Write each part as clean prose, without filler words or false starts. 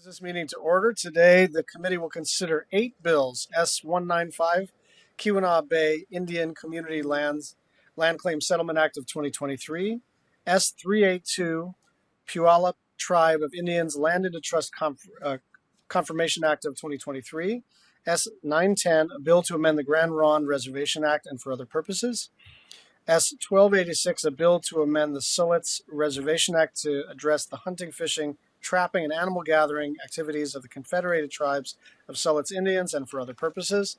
This meeting to order. Today, the committee will consider 8 bills: S195, Keweenaw Bay Indian Community Land Claim Settlement Act of 2023, S382, Puyallup Tribe of Indians Land into Trust Confirmation Act of 2023, S910, a bill to amend the Grand Ronde Reservation Act and for other purposes, S1286, a bill to amend the Siletz Reservation Act to address the hunting, fishing, trapping, and animal gathering activities of the Confederated Tribes of Siletz Indians and for other purposes.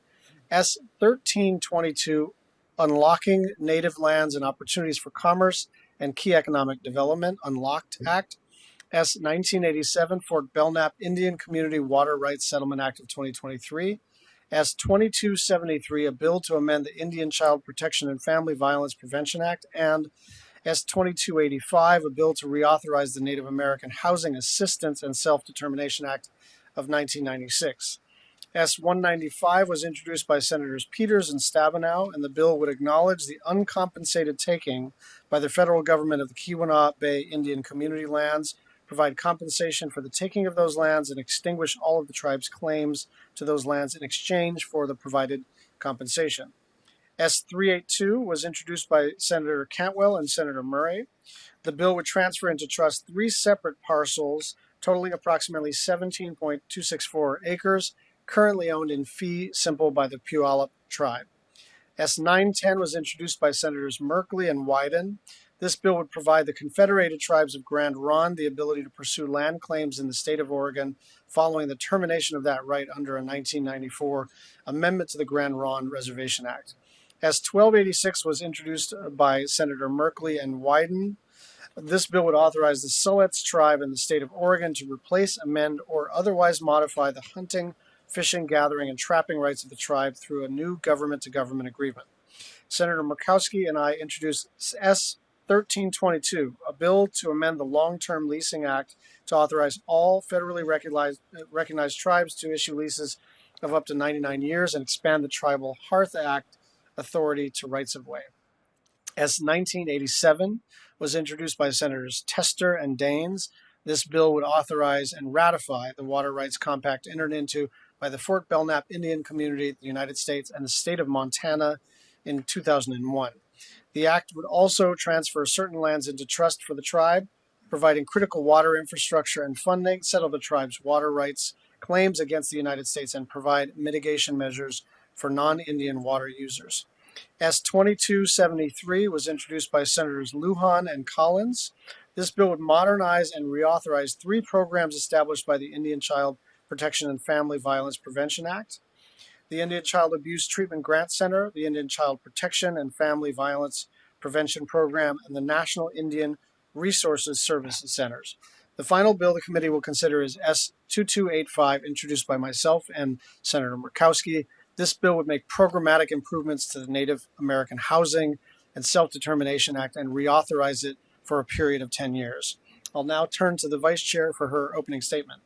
S1322, Unlocking Native Lands and Opportunities for Commerce and Key Economic Development, Unlocked Act. S1987, Fort Belknap Indian Community Water Rights Settlement Act of 2023. S2273, a bill to amend the Indian Child Protection and Family Violence Prevention Act, and S2285, a bill to reauthorize the Native American Housing Assistance and Self-Determination Act of 1996. S195 was introduced by Senators Peters and Stabenow, and the bill would acknowledge the uncompensated taking by the federal government of the Keweenaw Bay Indian Community lands, provide compensation for the taking of those lands, and extinguish all of the tribe's claims to those lands in exchange for the provided compensation. S382 was introduced by Senator Cantwell and Senator Murray. The bill would transfer into trust 3 separate parcels totaling approximately 17.264 acres, currently owned in fee simple by the Puyallup tribe. S910 was introduced by Senators Merkley and Wyden. This bill would provide the Confederated Tribes of Grand Ronde the ability to pursue land claims in the state of Oregon following the termination of that right under a 1994 amendment to the Grand Ronde Reservation Act. S1286 was introduced by Senator Merkley and Wyden. This bill would authorize the Siletz tribe in the state of Oregon to replace, amend, or otherwise modify the hunting, fishing, gathering, and trapping rights of the tribe through a new government-to-government agreement. Senator Murkowski and I introduced S1322, a bill to amend the Long-Term Leasing Act to authorize all federally recognized tribes to issue leases of up to 99 years and expand the Tribal Hearth Act authority to rights of way. S1987 was introduced by Senators Tester and Daines. This bill would authorize and ratify the water rights compact entered into by the Fort Belknap Indian Community, the United States, and the state of Montana in 2001. The act would also transfer certain lands into trust for the tribe, providing critical water infrastructure and funding, settle the tribe's water rights claims against the United States, and provide mitigation measures for non-Indian water users. S2273 was introduced by Senators Lujan and Collins. This bill would modernize and reauthorize 3 programs established by the Indian Child Protection and Family Violence Prevention Act, the Indian Child Abuse Treatment Grant Center, the Indian Child Protection and Family Violence Prevention Program, and the National Indian Resources Services Centers. The final bill the committee will consider is S2285, introduced by myself and Senator Murkowski. This bill would make programmatic improvements to the Native American Housing and Self-Determination Act and reauthorize it for a period of 10 years. I'll now turn to the Vice Chair for her opening statement.